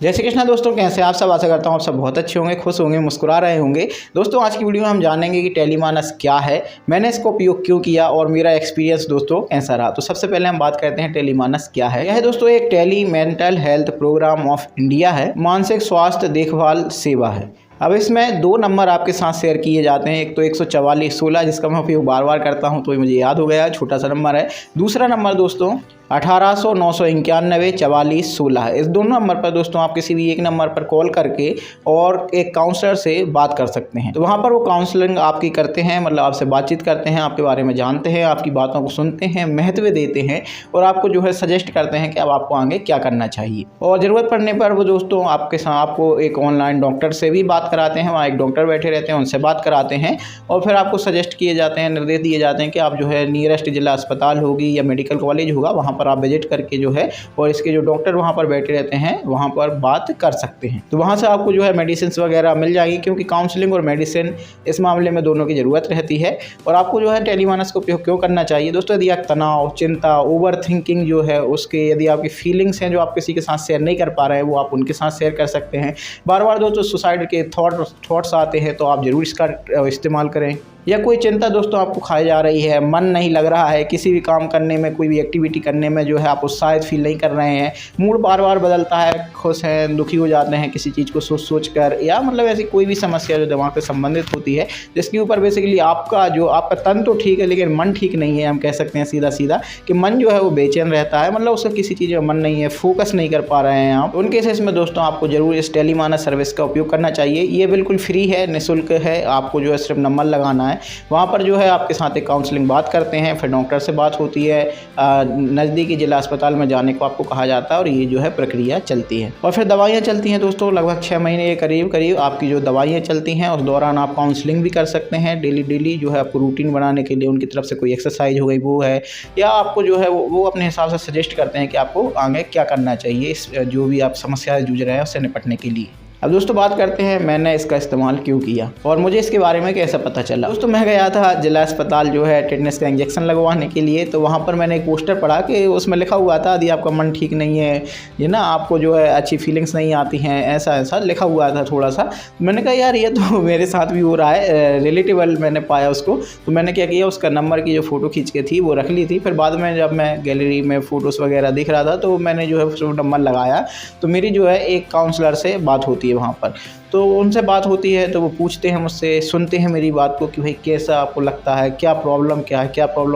जय श्री कृष्णा दोस्तों, कैसे आप सब। आशा करता हूँ आप सब बहुत अच्छे होंगे, खुश होंगे, मुस्कुरा रहे होंगे। दोस्तों आज की वीडियो में हम जानेंगे कि टेलीमानस क्या है, मैंने इसका उपयोग क्यों किया और मेरा एक्सपीरियंस दोस्तों कैसा रहा। तो सबसे पहले हम बात करते हैं टेलीमानस क्या है। यह दोस्तों एक tele mental health programme of India है, मानसिक स्वास्थ्य देखभाल सेवा है। अब इसमें 2 नंबर आपके साथ शेयर किए जाते हैं। एक तो 14416 जिसका मैं उपयोग बार बार करता हूं तो ये मुझे याद हो गया, छोटा सा नंबर है। दूसरा नंबर दोस्तों 1800 991 4416 है। इस दोनों नंबर पर दोस्तों आप किसी भी एक नंबर पर कॉल करके और एक काउंसलर से बात कर सकते हैं। तो वहाँ पर वो काउंसलिंग आपकी करते हैं, मतलब आपसे बातचीत करते हैं, आपके बारे में जानते हैं, आपकी बातों को सुनते हैं, महत्व देते हैं और आपको जो है सजेस्ट करते हैं कि अब आपको आगे क्या करना चाहिए। और ज़रूरत पड़ने पर वो दोस्तों आपके साथ आपको एक ऑनलाइन डॉक्टर से भी बात कराते हैं। वहाँ एक डॉक्टर बैठे रहते हैं, उनसे बात कराते हैं और फिर आपको सजेस्ट किए जाते हैं, निर्देश दिए जाते हैं कि आप जो है नियरेस्ट जिला अस्पताल होगी या मेडिकल कॉलेज होगा, वहाँ पर आप विजिट करके जो है और इसके जो डॉक्टर वहाँ पर बैठे रहते हैं वहाँ पर बात कर सकते हैं। तो वहाँ से आपको जो है मेडिसिन वगैरह मिल जाएगी, क्योंकि काउंसलिंग और मेडिसिन इस मामले में दोनों की ज़रूरत रहती है। और आपको जो है टेलीमानस का उपयोग क्यों करना चाहिए दोस्तों, यदि आप तनाव, चिंता, ओवर थिंकिंग जो है उसके, यदि आपकी फीलिंग्स हैं जो आप किसी के साथ शेयर नहीं कर पा रहे हैं वो आप उनके साथ शेयर कर सकते हैं। बार बार दोस्तों सुसाइड के थॉट्स आते हैं तो आप ज़रूर इसका इस्तेमाल करें। या कोई चिंता दोस्तों आपको खाई जा रही है, मन नहीं लग रहा है, किसी भी काम करने में, कोई भी एक्टिविटी करने में जो है आप उत्साहित फील नहीं कर रहे हैं, मूड बार बार बदलता है, खुश हैं, दुखी हो जाते हैं किसी चीज़ को सोच कर, या मतलब ऐसी कोई भी समस्या जो दिमाग से संबंधित होती है जिसके ऊपर बेसिकली आपका तन तो ठीक है लेकिन मन ठीक नहीं है। हम कह सकते हैं सीधा सीधा कि मन जो है वो बेचैन रहता है, मतलब उसका किसी चीज़ में मन नहीं है, फोकस नहीं कर पा रहे हैं आप। उन केसेस में दोस्तों आपको जरूर इस टेलीमानस सर्विस का उपयोग करना चाहिए। ये बिल्कुल फ्री है, निःशुल्क है, आपको जो है सिर्फ नंबर लगाना है। वहाँ पर जो है आपके साथ एक काउंसलिंग बात करते हैं, फिर डॉक्टर से बात होती है, नज़दीकी जिला अस्पताल में जाने को आपको कहा जाता है और ये जो है प्रक्रिया चलती है। और फिर दवाइयाँ चलती हैं दोस्तों, लगभग 6 महीने के करीब आपकी जो दवाइयाँ चलती हैं। उस दौरान आप काउंसलिंग भी कर सकते हैं। डेली जो है आपको रूटीन बनाने के लिए उनकी तरफ से कोई एक्सरसाइज हो गई वो है, या आपको जो है वो अपने हिसाब से सजेस्ट करते हैं कि आपको आगे क्या करना चाहिए इस जो भी आप समस्या से जूझ रहे हैं उससे निपटने के लिए। अब दोस्तों बात करते हैं मैंने इसका इस्तेमाल क्यों किया और मुझे इसके बारे में कैसे पता चला। दोस्तों मैं गया था जिला अस्पताल जो है टेटनस का इंजेक्शन लगवाने के लिए। तो वहाँ पर मैंने एक पोस्टर पढ़ा कि उसमें लिखा हुआ था यदि आपका मन ठीक नहीं है, ये ना आपको जो है अच्छी फीलिंग्स नहीं आती हैं, ऐसा लिखा हुआ था थोड़ा सा। मैंने कहा यार ये तो मेरे साथ भी हो रहा है, रिलेटेबल मैंने पाया उसको। तो मैंने क्या किया, उसका नंबर की जो फ़ोटो खींच के थी वो रख ली थी। फिर बाद में जब मैं गैलरी में फ़ोटोज़ वगैरह दिख रहा था तो मैंने जो है उसको नंबर लगाया। तो मेरी जो है एक काउंसलर से बात होती है वहाँ पर। तो उनसे बात होती है तो वो पूछते हैं मुझसे, सुनते हैं मेरी बात को कि भाई कैसा आपको लगता है, क्या प्रॉब्लम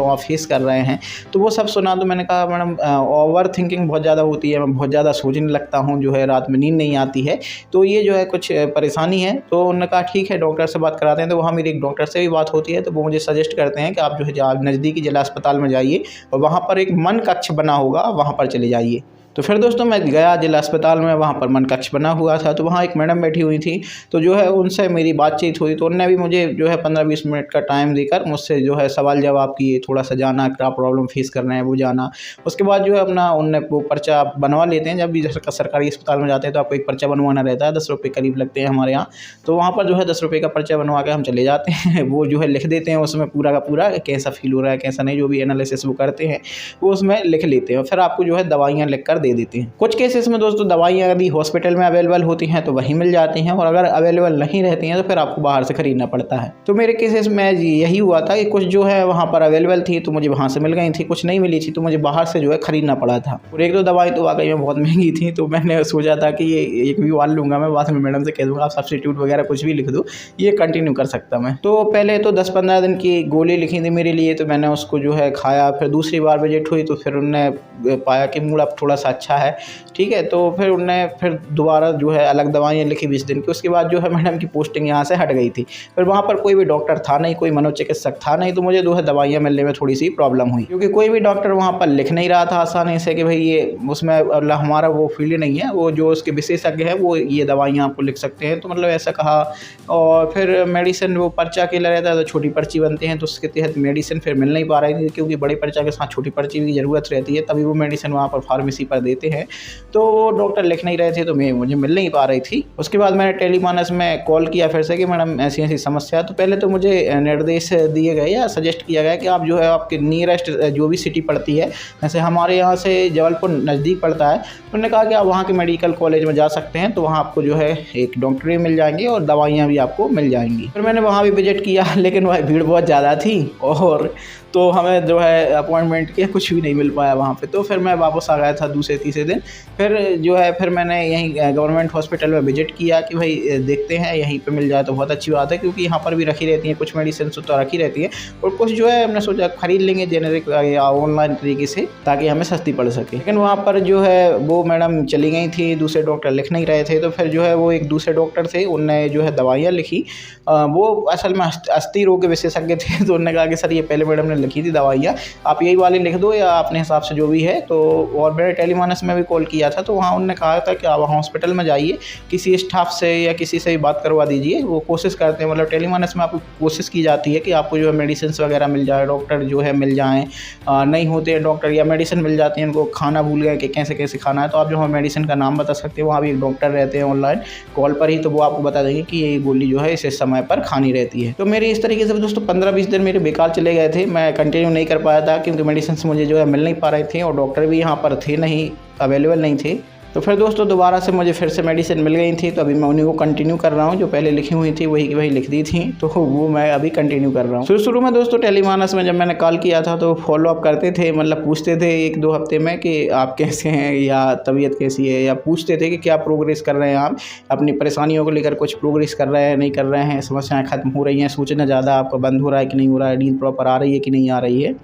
आप फेस कर रहे हैं। तो वो सब सुना। तो मैंने कहा मैडम ओवर थिंकिंग बहुत ज़्यादा होती है, मैं बहुत ज़्यादा सोचने लगता हूँ, जो है रात में नींद नहीं आती है, तो ये जो है कुछ परेशानी है। तो उन्होंने कहा ठीक है डॉक्टर से बात कराते हैं। तो वहाँ मेरी एक डॉक्टर से भी बात होती है। तो वो मुझे सजेस्ट करते हैं कि आप जो है नज़दीकी जिला अस्पताल में जाइए और वहाँ पर एक मन कक्ष बना होगा, वहाँ पर चले जाइए। तो फिर दोस्तों मैं गया जिला अस्पताल में, वहाँ पर मन कक्ष बना हुआ था। तो वहाँ एक मैडम बैठी हुई थी, तो जो है उनसे मेरी बातचीत हुई। तो उन्होंने भी मुझे जो है 15-20 मिनट का टाइम देकर मुझसे जो है सवाल जवाब किए, थोड़ा सा जाना क्या प्रॉब्लम फेस कर रहे हैं वो जाना। उसके बाद जो है अपना उनने वो पर्चा बनवा लेते हैं। जब भी सरकारी अस्पताल में जाते हैं तो आपको एक पर्चा बनवाना रहता है, 10 रुपये करीब लगते हैं हमारे यहाँ। तो वहाँ पर जो है 10 रुपये का पर्चा बनवा के हम चले जाते हैं। वो जो है लिख देते हैं उसमें पूरा का पूरा कैसा फील हो रहा है, कैसा नहीं, जो भी एनालिसिस वो करते हैं वो उसमें लिख लेते हैं और फिर आपको जो है दवाइयाँ लिख कर दे देते हैं। कुछ केसेस में दोस्तों दवाइयाँ यदि हॉस्पिटल में अवेलेबल होती हैं तो वहीं मिल जाती हैं, और अगर अवेलेबल नहीं रहती हैं तो फिर आपको बाहर से खरीदना पड़ता है। तो मेरे केसेस में यही हुआ था कि कुछ जो है वहाँ पर अवेलेबल थी तो मुझे वहाँ से मिल गई थी, कुछ नहीं मिली थी तो मुझे बाहर से जो है खरीदना पड़ा था। और 1-2 दवाई तो वाकई में बहुत महंगी थी। तो मैंने सोचा था कि ये एक भी वाल लूँगा, मैं बाद में मैडम से कह दूँगा आप सब्स्टिट्यूट वगैरह कुछ भी लिख दो, ये कंटिन्यू कर सकता मैं। तो पहले तो 10-15 दिन की गोली लिखी थी मेरे लिए, तो मैंने उसको जो है खाया। फिर दूसरी बार विजिट हुई तो फिर उन्होंने पाया कि मूड अब थोड़ा सा अच्छा है, ठीक है। तो फिर उन्होंने दोबारा जो है अलग दवाइयाँ लिखी 20 दिन की। उसके बाद जो है मैडम की पोस्टिंग यहाँ से हट गई थी। फिर वहाँ पर कोई भी डॉक्टर था नहीं, कोई मनोचिकित्सक था नहीं, तो मुझे जो है दवाइयाँ मिलने में थोड़ी सी प्रॉब्लम हुई, क्योंकि कोई भी डॉक्टर वहाँ पर लिख नहीं रहा था आसानी से कि भाई ये उसमें हमारा वो फील्ड नहीं है, वो जो उसके विशेषज्ञ है वो ये दवाइयाँ आपको लिख सकते हैं। तो मतलब ऐसा कहा। और फिर मेडिसिन वो पर्चा अकेला रहता है तो छोटी पर्ची बनते हैं, तो उसके तहत मेडिसिन फिर मिल नहीं पा रही थी, क्योंकि बड़ी पर्चा के साथ छोटी पर्ची की ज़रूरत रहती है, तभी वो मेडिसिन वहाँ पर फार्मेसी पर देते हैं, तो वो डॉक्टर लिख नहीं रहे थे, तो मुझे मिल नहीं पा रही थी। उसके बाद मैंने टेलीमानस में कॉल किया फिर से कि मैडम ऐसी ऐसी समस्या। तो पहले तो मुझे निर्देश दिए गए या सजेस्ट किया गया कि आप जो है आपके नियरेस्ट जो भी सिटी पड़ती है, जैसे हमारे यहाँ से जबलपुर नज़दीक पड़ता है, उन्होंने कहा कि आप वहाँ के मेडिकल कॉलेज में जा सकते हैं, तो वहाँ आपको जो है एक डॉक्टर भी मिल जाएंगे और दवाइयाँ भी आपको मिल जाएंगी। फिर मैंने वहाँ भी विजिट किया, लेकिन वह भीड़ बहुत ज़्यादा थी और तो हमें जो है अपॉइंटमेंट के कुछ भी नहीं मिल पाया वहाँ पे। तो फिर मैं वापस आ गया था दूसरे तीसरे दिन। फिर मैंने यहीं गवर्नमेंट हॉस्पिटल में विजिट किया कि भाई देखते हैं यहीं पे मिल जाए तो बहुत अच्छी बात है, क्योंकि यहाँ पर भी रखी रहती हैं कुछ मेडिसिन तो रखी रहती हैं, और कुछ जो है हमने सोचा ख़रीद लेंगे जेनेरिक या ऑनलाइन तरीके से, ताकि हमें सस्ती पड़ सके। लेकिन वहाँ पर जो है वो मैडम चली गई थी, दूसरे डॉक्टर लिख नहीं रहे थे। तो फिर जो है वो एक दूसरे डॉक्टर थे, उनने जो है दवाइयाँ लिखी। वो असल में अस्थि रोग के विशेषज्ञ थे, तो उन्होंने कहा कि सर ये पहले मैडम ने लिखी थी दवाइयाँ, आप यही वाली लिख दो या अपने हिसाब से जो भी है। तो और मैंने टेलीमानस में भी कॉल किया था, तो वहाँ उन्होंने कहा था कि आप हॉस्पिटल में जाइए, किसी स्टाफ से या किसी से भी बात करवा दीजिए, वो कोशिश करते हैं, मतलब टेलीमानस में आपको कोशिश की जाती है कि आपको जो है मेडिसिन वगैरह मिल जाए, डॉक्टर जो है मिल जाएँ। नहीं होते हैं डॉक्टर या मेडिसिन मिल जाती है, उनको खाना भूल गए कि कैसे कैसे खाना है, तो आप जो है मेडिसिन का नाम बता सकते हैं। वहाँ भी एक डॉक्टर रहते हैं ऑनलाइन कॉल पर ही, तो वो आपको बता देंगे कि ये गोली जो है इस समय पर खानी रहती है। तो मेरी इस तरीके से दोस्तों 15-20 दिन मेरे बेकार चले गए थे, मैं कंटिन्यू नहीं कर पाया था, क्योंकि मेडिसिन मुझे जो है मिल नहीं पा रहे थे और डॉक्टर भी यहाँ पर थे नहीं, अवेलेबल नहीं थे। तो फिर दोस्तों दोबारा से मुझे फिर से मेडिसिन मिल गई थी, तो अभी मैं उन्हीं को कंटिन्यू कर रहा हूँ, जो पहले लिखी हुई थी वही की वही लिख दी थी, तो वो मैं अभी कंटिन्यू कर रहा हूँ। शुरू में दोस्तों टेलीमानस में जब मैंने कॉल किया था तो फॉलोअप करते थे, मतलब पूछते थे 1-2 हफ्ते में कि आप कैसे हैं या तबीयत कैसी है, या पूछते थे कि क्या प्रोग्रेस कर रहे हैं आप अपनी परेशानियों को लेकर, कुछ प्रोग्रेस कर रहे हैं नहीं कर रहे हैं, समस्याएँ खत्म हो रही हैं, सोचना ज़्यादा आपका बंद हो रहा है कि नहीं हो रहा है, नींद प्रॉपर आ रही है कि नहीं आ रही है।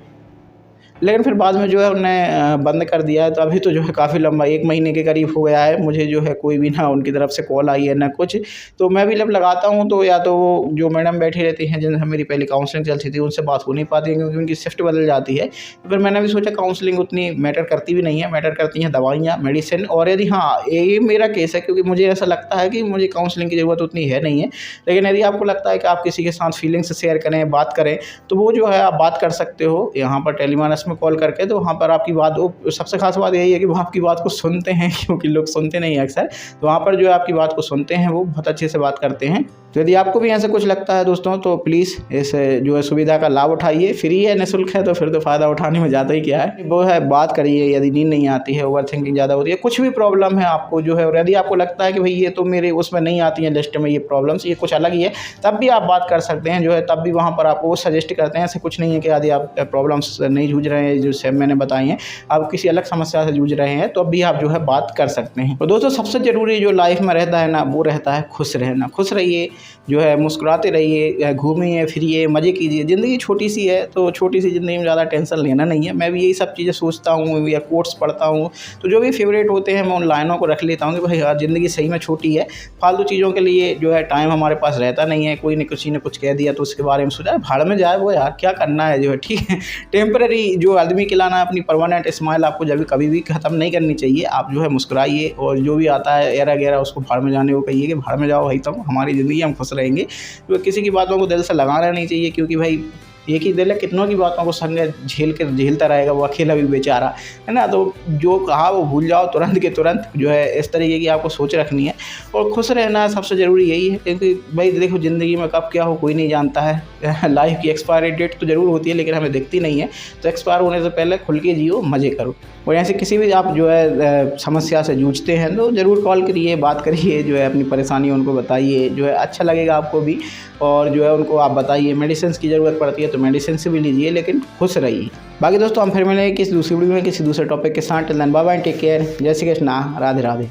लेकिन फिर बाद में जो है उन्होंने बंद कर दिया है, तो अभी तो जो है काफ़ी लंबा 1 महीने के करीब हो गया है, मुझे जो है कोई भी ना उनकी तरफ से कॉल आई है ना कुछ। तो मैं भी जब लगाता हूँ तो या तो वो जो मैडम बैठी रहती हैं जिनसे मेरी पहले काउंसलिंग चलती थी, उनसे बात हो नहीं पाती है, क्योंकि उनकी शिफ्ट बदल जाती है। तो फिर मैंने भी सोचा काउंसलिंग उतनी मैटर करती भी नहीं है, मैटर करती हैं दवाइयाँ, मेडिसिन। और यदि हाँ, ये मेरा केस है, क्योंकि मुझे ऐसा लगता है कि मुझे काउंसलिंग की ज़रूरत उतनी है नहीं है। लेकिन यदि आपको लगता है कि आप किसी के साथ फीलिंग्स शेयर करें, बात करें, तो वो जो है आप बात कर सकते हो यहाँ पर टेलीमानस में कॉल करके। तो वहाँ पर आपकी बात, वो सबसे खास बात यही है कि वो आपकी बात को सुनते हैं, क्योंकि लोग सुनते नहीं हैं अक्सर। तो वहाँ पर जो है आपकी बात को सुनते हैं, वो बहुत अच्छे से बात करते हैं। तो यदि आपको भी ऐसा कुछ लगता है दोस्तों, तो प्लीज़ इस जो है सुविधा का लाभ उठाइए। फ्री है, निःशुल्क है, तो फिर तो फ़ायदा उठाने में ज़्यादा ही क्या है। वो है बात करिए, यदि नींद नहीं आती है, ओवर थिंकिंग ज़्यादा होती है, कुछ भी प्रॉब्लम है आपको जो है, और यदि आपको लगता है कि भाई ये तो मेरे उसमें नहीं आती है लिस्ट में ये प्रॉब्लम्स, ये कुछ अलग ही है, तब भी आप बात कर सकते हैं जो है। तब भी वहाँ पर आपको वो सजेस्ट करते हैं। ऐसे कुछ नहीं है कि यदि आप प्रॉब्लम्स नहीं जूझ रहे हैं, जो सब मैंने बताई हैं, आप किसी अलग समस्या से जूझ रहे हैं, तो अब भी आप जो है बात कर सकते हैं। तो दोस्तों सबसे ज़रूरी जो लाइफ में रहता है ना, वो रहता है खुश रहना। खुश रहिए, जो है मुस्कुराते रहिए, घूमिए फिरिए, मज़े कीजिए। ज़िंदगी छोटी सी है, तो छोटी सी ज़िंदगी में ज़्यादा टेंशन लेना नहीं है। मैं भी यही सब चीज़ें सोचता हूँ या कोट्स पढ़ता हूँ, तो जो भी फेवरेट होते हैं मैं उन लाइनों को रख लेता हूँ कि भाई यार ज़िंदगी सही में छोटी है, फालतू चीज़ों के लिए जो है टाइम हमारे पास रहता नहीं है। कोई ने किसी ने कुछ कह दिया तो उसके बारे में सोचा भाड़ में जाए वो, यार क्या करना है जो है, ठीक है। टेम्पररी जो आदमी खिलाना है, अपनी परमानेंट स्माइल आपको जब कभी भी ख़त्म नहीं करनी चाहिए। आप जो है मुस्कुराइए, और जो भी आता है एरा गैरा उसको भाड़ में जाने को कहिए कि भाड़ में जाओ भाई, तुम हमारी ज़िंदगी हम खुश रहेंगे। तो किसी की बातों को दिल से लगाना नहीं चाहिए, क्योंकि भाई एक ही दिल है, कितनों की बातों को संग झेलता रहेगा वो अकेला भी बेचारा, है ना। तो जो कहा वो भूल जाओ तुरंत के तुरंत, जो है इस तरीके की आपको सोच रखनी है। और खुश रहना सबसे ज़रूरी यही है, क्योंकि भाई देखो ज़िंदगी में कब क्या हो कोई नहीं जानता है। लाइफ की एक्सपायरी डेट तो ज़रूर होती है, लेकिन हमें दिखती नहीं है। तो एक्सपायर होने से पहले खुल के जियो, मज़े करो। और ऐसे किसी भी आप जो है समस्या से जूझते हैं तो ज़रूर कॉल करिए, बात करिए, जो है अपनी परेशानी उनको बताइए, जो है अच्छा लगेगा आपको भी। और जो है उनको आप बताइए, मेडिसिन की ज़रूरत पड़ती है तो मेडिसिन से भी लीजिए, लेकिन खुश रहिए। बाकी दोस्तों हम फिर मिलेंगे किसी दूसरी वीडियो में किसी दूसरे टॉपिक के साथ। Till then bye bye, take care, जय श्री कृष्णा, राधे राधे।